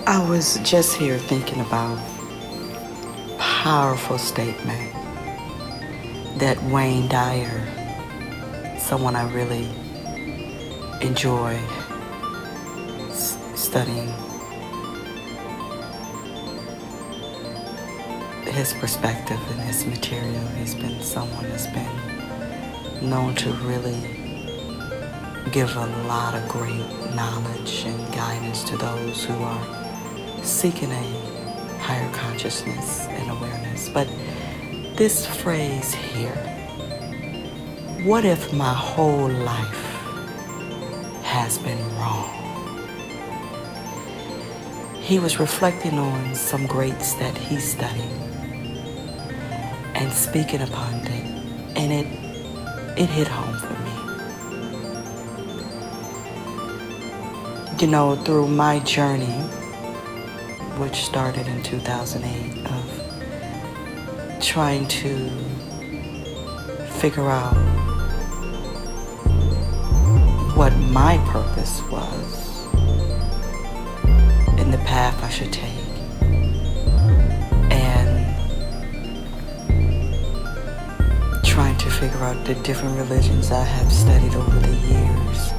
I was just here thinking about powerful statement that Wayne Dyer, someone I really enjoy studying his perspective and his material. He's been someone that's been known to really give a lot of great knowledge and guidance to those who are seeking a higher consciousness and awareness. But this phrase here, what if my whole life has been wrong? He was reflecting on some greats that he studied and speaking upon it, and it hit home for me. You know, through my journey, which started in 2008, of trying to figure out what my purpose was and the path I should take, and trying to figure out the different religions I have studied over the years,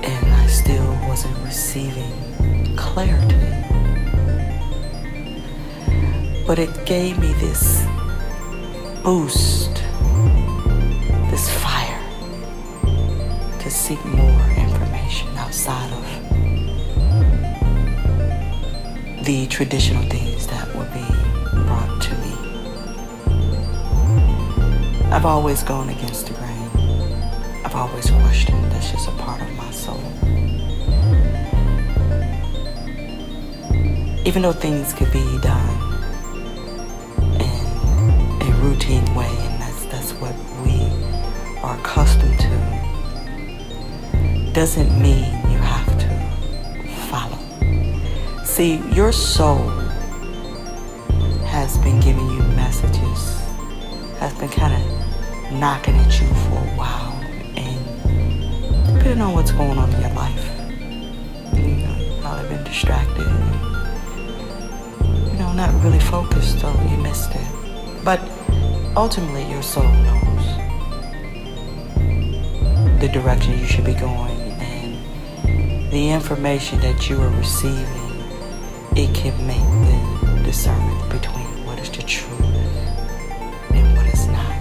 and I still wasn't receiving clarity. But it gave me this boost, this fire to seek more information outside of the traditional things that would be brought to me. I've always gone against the grain. I've always questioned. That's just a part of my soul. Even though things could be done in a routine way, and that's what we are accustomed to, doesn't mean you have to follow. See, your soul has been giving you messages, has been kind of knocking at you for a while, and depending on what's going on in your life, you've probably been distracted, not really focused, so you missed it. But ultimately, your soul knows the direction you should be going, and the information that you are receiving, it can make the discernment between what is the truth and what is not.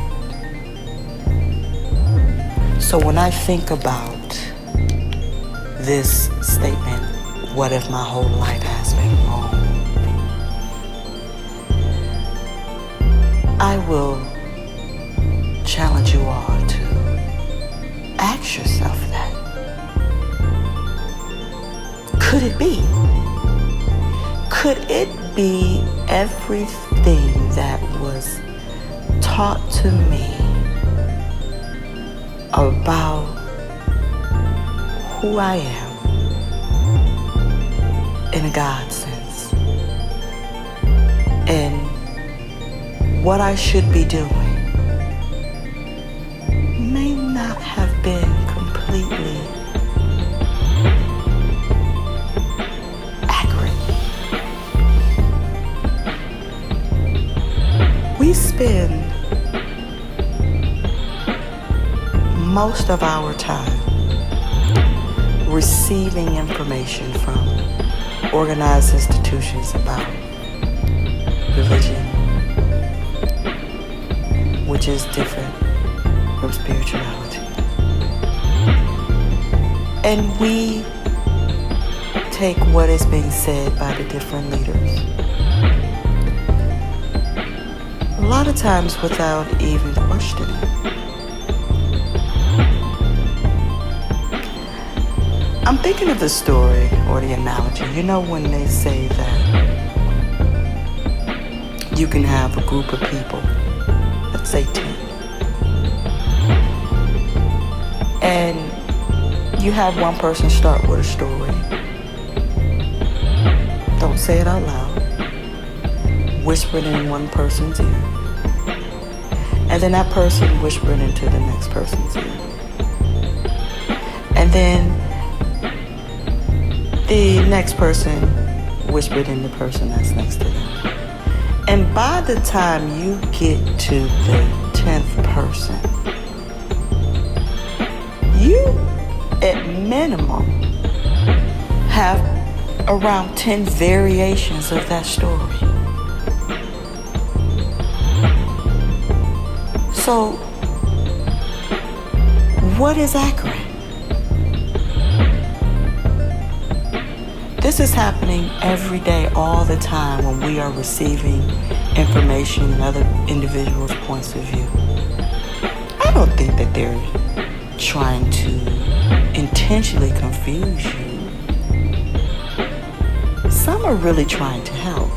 So when I think about this statement, what if my whole life has been wrong? I will challenge you all to ask yourself that. Could it be? Could it be everything that was taught to me about who I am in a God sense, and what I should be doing may not have been completely accurate? We spend most of our time receiving information from organized institutions about religion, which is different from spirituality. And we take what is being said by the different leaders, a lot of times without even questioning. I'm thinking of the story or the analogy. You know when they say that you can have a group of people, let's say 10, and you have one person start with a story. Don't say it out loud. Whisper it in one person's ear. And then that person whisper it into the next person's ear. And then the next next person whispered in the person that's next to them. And by the time you get to the 10th person, you at minimum have around 10 variations of that story. So, what is accurate? This is happening every day, all the time, when we are receiving information and other individuals' points of view. I don't think that they're trying to intentionally confuse you. Some are really trying to help.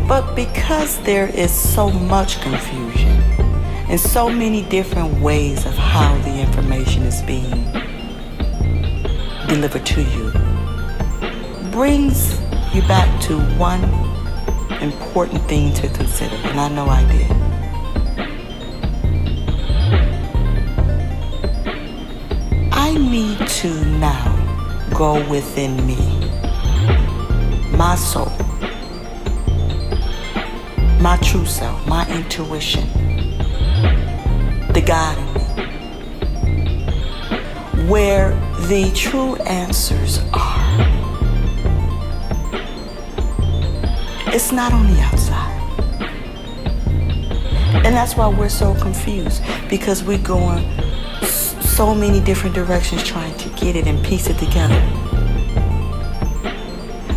But because there is so much confusion and so many different ways of how the information is being delivered to you, brings you back to one important thing to consider, and I know I did. I need to now go within me, my soul, my true self, my intuition, the God in me, where the true answers are. It's not on the outside. And that's why we're so confused, because we're going so many different directions trying to get it and piece it together.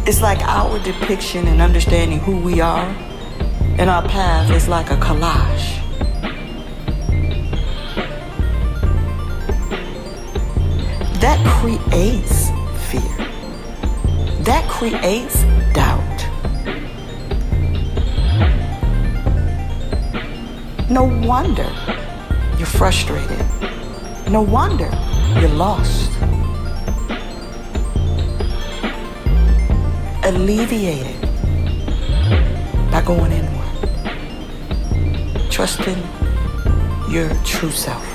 It's like our depiction and understanding who we are and our path is like a collage. That creates fear. That creates doubt. No wonder you're frustrated. No wonder you're lost. Alleviate it by going inward, trusting your true self,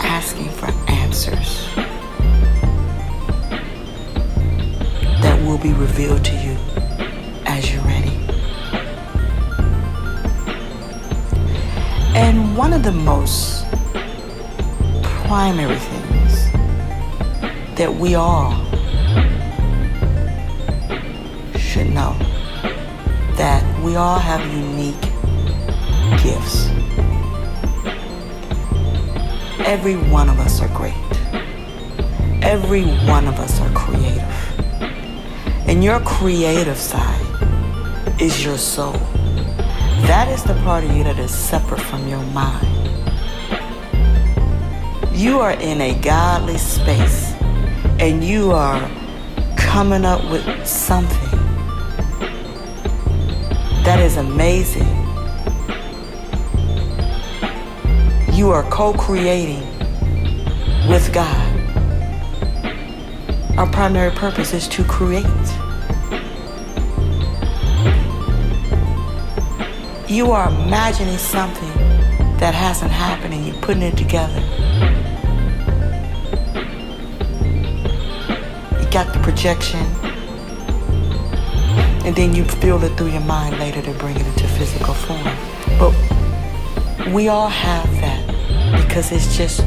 asking for answers that will be revealed to you as you're ready. And one of the most primary things that we all should know, that we all have unique gifts. Every one of us are great. Every one of us are creative. And your creative side is your soul. That is the part of you that is separate from your mind. You are in a godly space and you are coming up with something that is amazing. You are co-creating with God. Our primary purpose is to create. You are imagining something that hasn't happened and you're putting it together. You got the projection, and then you feel it through your mind later to bring it into physical form. But we all have that because it's just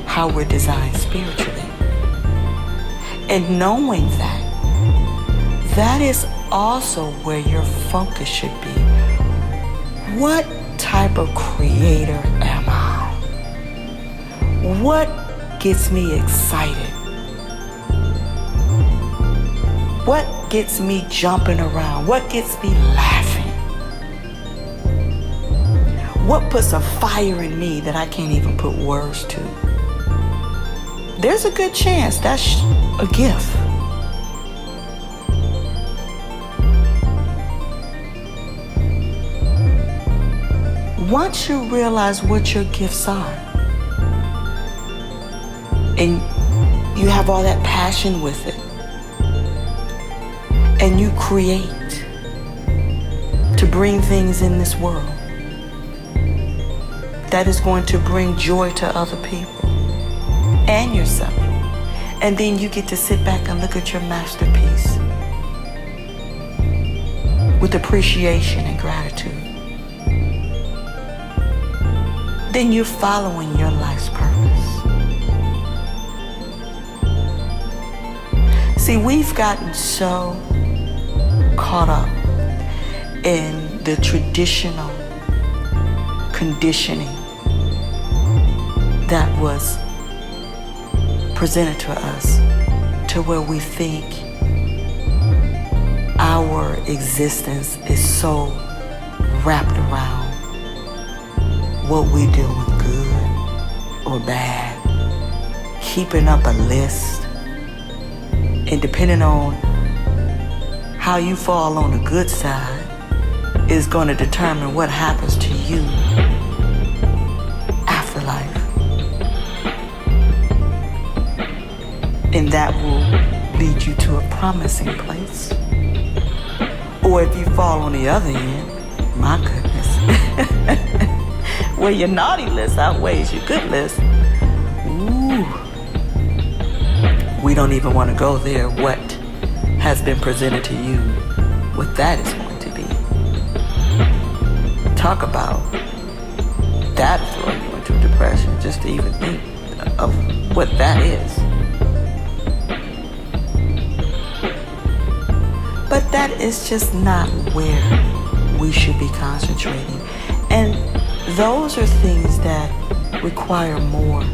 how we're designed spiritually. And knowing that, that is also where your focus should be. What type of creator am I? What gets me excited? What gets me jumping around? What gets me laughing? What puts a fire in me that I can't even put words to? There's a good chance that's a gift. Once you realize what your gifts are, and you have all that passion with it, and you create to bring things in this world that is going to bring joy to other people and yourself, And then you get to sit back and look at your masterpiece with appreciation and gratitude. Then you're following your life's purpose. See, we've gotten so caught up in the traditional conditioning that was presented to us, to where we think our existence is so wrapped around what we're doing, good or bad, keeping up a list, and depending on how you fall on the good side is going to determine what happens to you after life. And that will lead you to a promising place. Or if you fall on the other end, my goodness, where your naughty list outweighs your good list, ooh, we don't even want to go there. What has been presented to you, what that is going to be. Talk about that'll throw you into a depression just to even think of what that is. But that is just not where we should be concentrating. And those are things that require more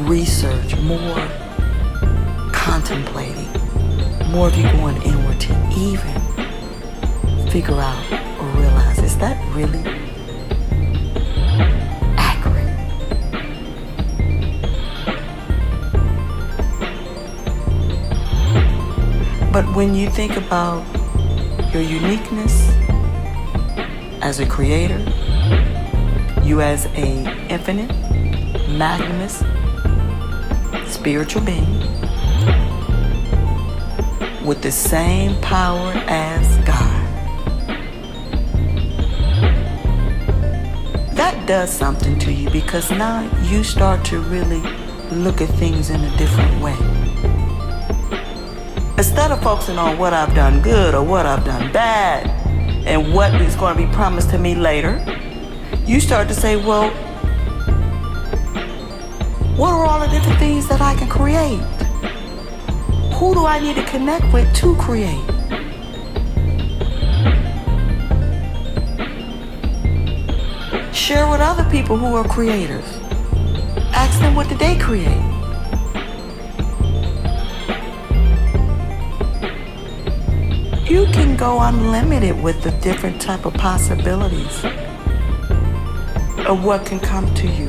research, more contemplating, more of you going inward to even figure out or realize, is that really accurate? But when you think about your uniqueness as a creator, you as a infinite, magnanimous, spiritual being with the same power as God, that does something to you, because now you start to really look at things in a different way. Instead of focusing on what I've done good or what I've done bad and what is going to be promised to me later, you start to say, well, what are all the different things that I can create? Who do I need to connect with to create? Share with other people who are creators. Ask them what did they create. You can go unlimited with the different type of possibilities of what can come to you.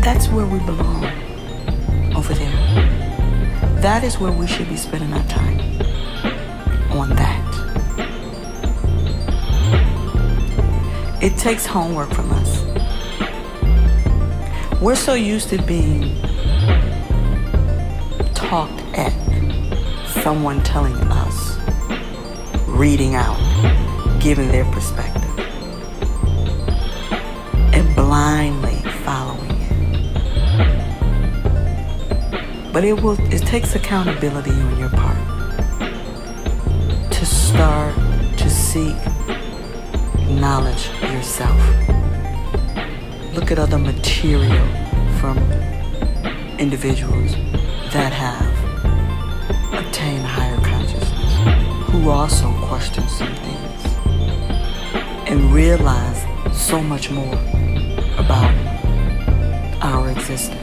That's where we belong, over there. That is where we should be spending our time, on that. It takes homework from us. We're so used to being talked at, someone telling us, reading out, giving their perspective, and blindly following. But it takes accountability on your part to start to seek knowledge yourself. Look at other material from individuals that have obtained higher consciousness, who also question some things and realize so much more about our existence.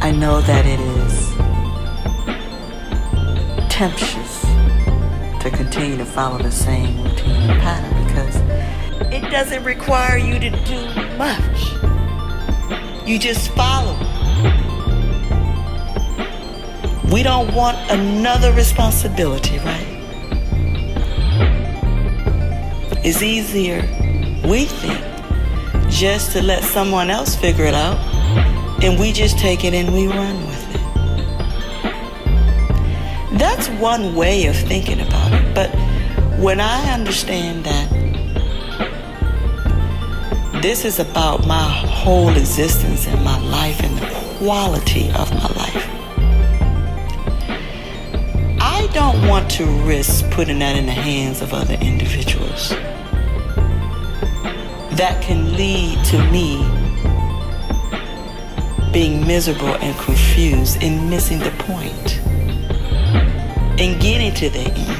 I know that it is temptuous to continue to follow the same routine and pattern, because it doesn't require you to do much. You just follow. We don't want another responsibility, right? It's easier, we think, just to let someone else figure it out, and we just take it and we run with it. That's one way of thinking about it. But When I understand that this is about my whole existence and my life and the quality of my life, I don't want to risk putting that in the hands of other individuals. That can lead to me being miserable and confused and missing the point and getting to the end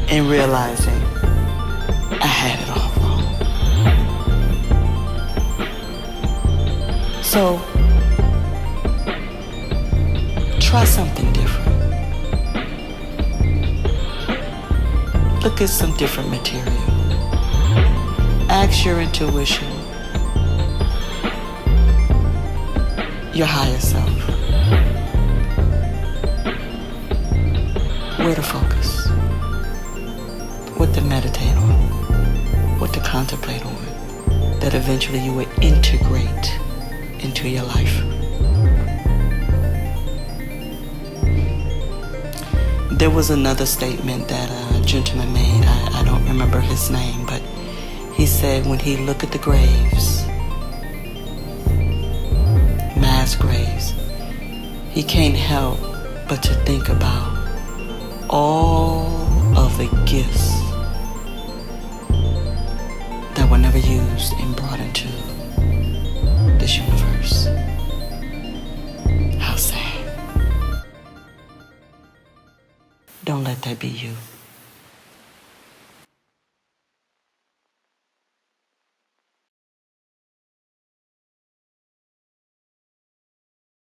and realizing I had it all wrong. So try something different. Look at some different material. Ask your intuition, your higher self, where to focus, what to meditate on, what to contemplate on, that eventually you will integrate into your life. There was another statement that a gentleman made. I don't remember his name, but he said when he looked at the graves, mass graves, he can't help but to think about all of the gifts that were never used and brought into this universe. How sad. Don't let that be you.